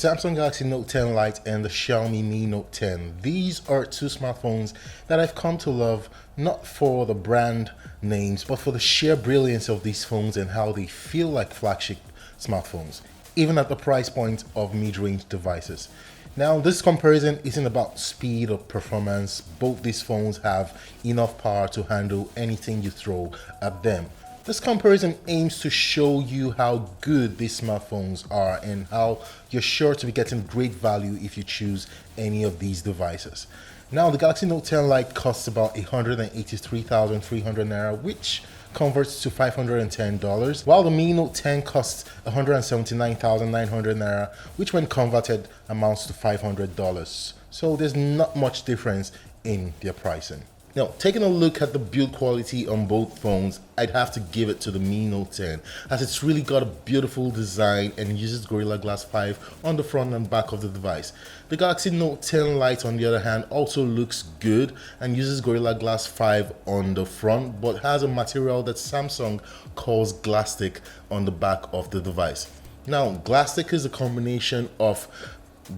Samsung Galaxy Note 10 Lite and the Xiaomi Mi Note 10. These are two smartphones that I've come to love, not for the brand names, but for the sheer brilliance of these phones and how they feel like flagship smartphones, even at the price point of mid-range devices. Now, this comparison isn't about speed or performance. Both these phones have enough power to handle anything you throw at them. This comparison aims to show you how good these smartphones are and how you're sure to be getting great value if you choose any of these devices. Now, the Galaxy Note 10 Lite costs about 183,300 Naira, which converts to $510, while the Mi Note 10 costs 179,900 Naira, which when converted amounts to $500. So there's not much difference in their pricing. Now, taking a look at the build quality on both phones, I'd have to give it to the Mi Note 10, as it's really got a beautiful design and uses Gorilla Glass 5 on the front and back of the device. The Galaxy Note 10 Lite, on the other hand, also looks good and uses Gorilla Glass 5 on the front, but has a material that Samsung calls Glastic on the back of the device. Now, Glastic is a combination of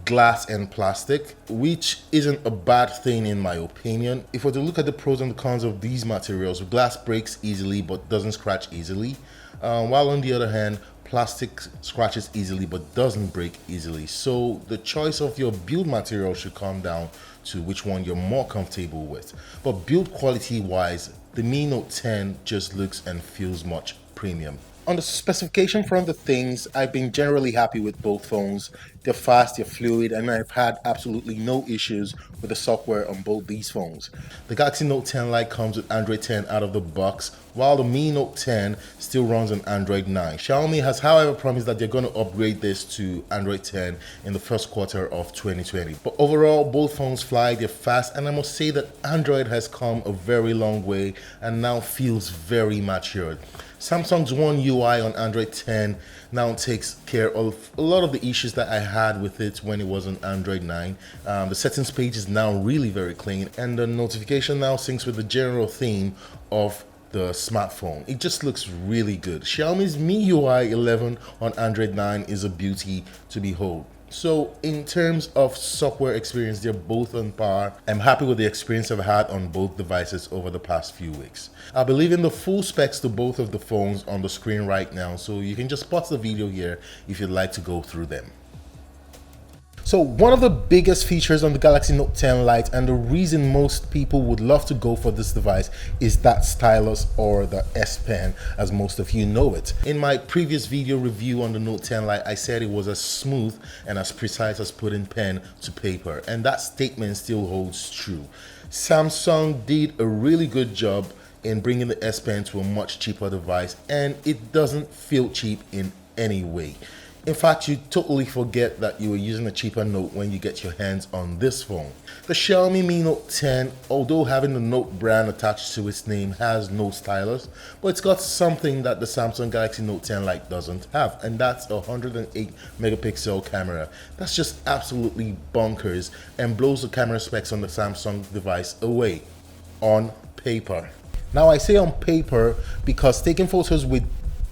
glass and plastic, which isn't a bad thing in my opinion. If we're to look at the pros and the cons of these materials, glass breaks easily but doesn't scratch easily, while on the other hand, plastic scratches easily but doesn't break easily. So the choice of your build material should come down to which one you're more comfortable with. But build quality wise, the Mi Note 10 just looks and feels much premium. On the specification front of things, I've been generally happy with both phones. They're fast, they're fluid, and I've had absolutely no issues with the software on both these phones. The Galaxy Note 10 Lite comes with Android 10 out of the box, while the Mi Note 10 still runs on Android 9. Xiaomi has, however, promised that they're going to upgrade this to Android 10 in the first quarter of 2020. But overall, both phones fly, they're fast, and I must say that Android has come a very long way and now feels very matured. Samsung's OneUI on Android 10 now takes care of a lot of the issues that I had with it when it was on Android 9. The settings page is now really very clean, and the notification now syncs with the general theme of the smartphone. It just looks really good. Xiaomi's MIUI 11 on Android 9 is a beauty to behold. So in terms of software experience, they're both on par. I'm happy with the experience I've had on both devices over the past few weeks. I'll be leaving the full specs to both of the phones on the screen right now, so you can just pause the video here if you'd like to go through them. So one of the biggest features on the Galaxy Note 10 Lite, and the reason most people would love to go for this device, is that stylus, or the S Pen as most of you know it. In my previous video review on the Note 10 Lite, I said it was as smooth and as precise as putting pen to paper, and that statement still holds true. Samsung did a really good job in bringing the S Pen to a much cheaper device, and it doesn't feel cheap in any way. In fact, you totally forget that you were using a cheaper Note when you get your hands on this phone. The Xiaomi Mi Note 10, although having the Note brand attached to its name, has no stylus, but it's got something that the Samsung Galaxy Note 10 Lite doesn't have, and that's a 108 megapixel camera. That's just absolutely bonkers and blows the camera specs on the Samsung device away on paper. Now, I say on paper because taking photos with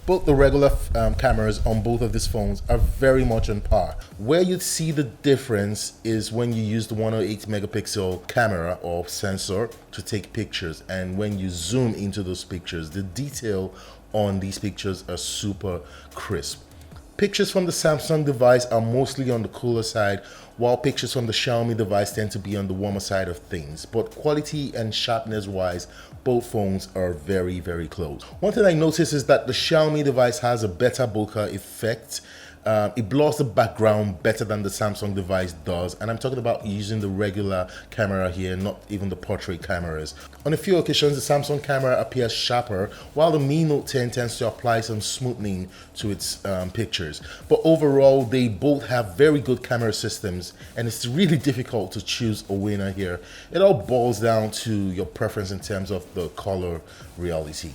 both the regular cameras on both of these phones are very much on par. Where you'd see the difference is when you use the 108 megapixel camera or sensor to take pictures, and when you zoom into those pictures, the detail on these pictures are super crisp. Pictures from the Samsung device are mostly on the cooler side, while pictures from the Xiaomi device tend to be on the warmer side of things. But quality and sharpness wise, both phones are very, very close. One thing I noticed is that the Xiaomi device has a better bokeh effect. It blurs the background better than the Samsung device does, and I'm talking about using the regular camera here, not even the portrait cameras. On a few occasions, the Samsung camera appears sharper, while the Mi Note 10 tends to apply some smoothing to its pictures. But overall, they both have very good camera systems, and it's really difficult to choose a winner here. It all boils down to your preference in terms of the color reality.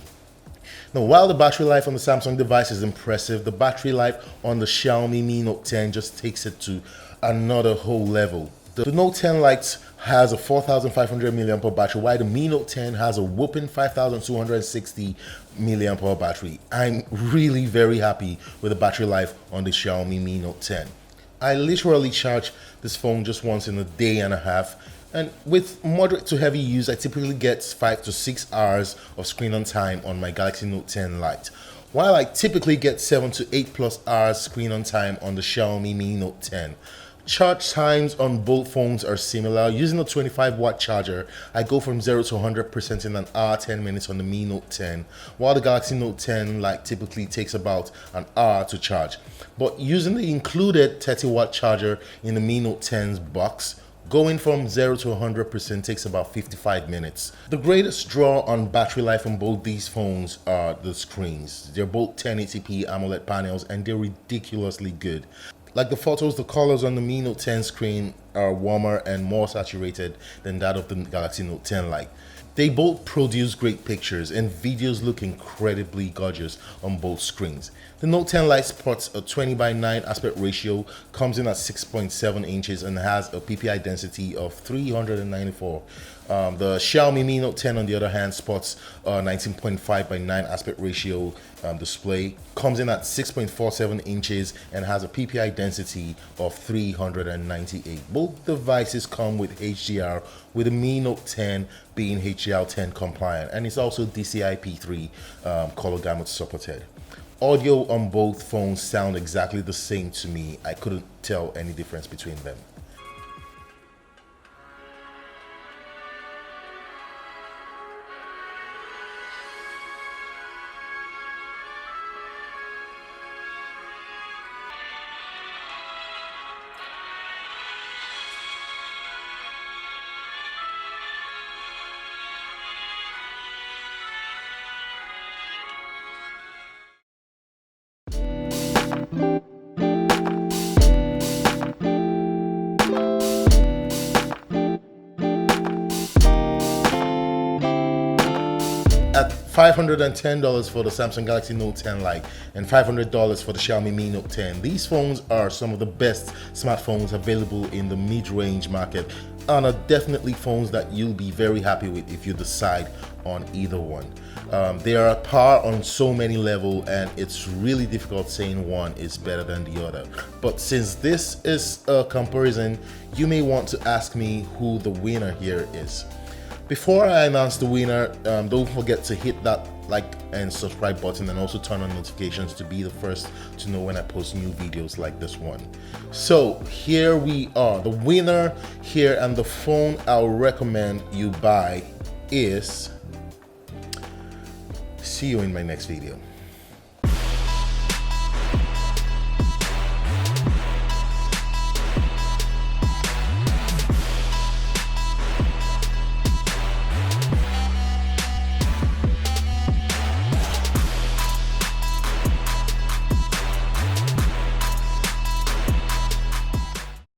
Now, while the battery life on the Samsung device is impressive, the battery life on the Xiaomi Mi Note 10 just takes it to another whole level. The Note 10 Lite has a 4,500 mAh battery, while the Mi Note 10 has a whopping 5,260 mAh battery. I'm really very happy with the battery life on the Xiaomi Mi Note 10. I literally charge this phone just once in a day and a half, and with moderate to heavy use, I typically get 5 to 6 hours of screen on time on my Galaxy Note 10 Lite, while I typically get 7 to 8 plus hours screen on time on the Xiaomi Mi Note 10. Charge times on both phones are similar. Using a 25-watt charger, I go from 0 to 100% in an hour 10 minutes on the Mi Note 10, while the Galaxy Note 10 Lite typically takes about an hour to charge. But using the included 30-watt charger in the Mi Note 10's box, going from 0 to 100% takes about 55 minutes. The greatest draw on battery life on both these phones are the screens. They're both 1080p AMOLED panels and they're ridiculously good. Like the photos, the colors on the Mi Note 10 screen are warmer and more saturated than that of the Galaxy Note 10 Lite. They both produce great pictures and videos look incredibly gorgeous on both screens. The Note 10 Lite sports a 20:9 aspect ratio, comes in at 6.7 inches and has a PPI density of 394. The Xiaomi Mi Note 10 on the other hand sports a 19.5:9 aspect ratio display, comes in at 6.47 inches and has a PPI density of 398. Both devices come with HDR, with the Mi Note 10 being HDR10 compliant, and it's also DCI-P3 color gamut supported. Audio on both phones sound exactly the same to me. I couldn't tell any difference between them. At $510 for the Samsung Galaxy Note 10 Lite and $500 for the Xiaomi Mi Note 10, these phones are some of the best smartphones available in the mid-range market and are definitely phones that you'll be very happy with if you decide on either one. They are at par on so many levels and it's really difficult saying one is better than the other. But since this is a comparison, you may want to ask me who the winner here is. Before I announce the winner, don't forget to hit that like and subscribe button and also turn on notifications to be the first to know when I post new videos like this one. So here we are. The winner here and the phone I'll recommend you buy is... See you in my next video.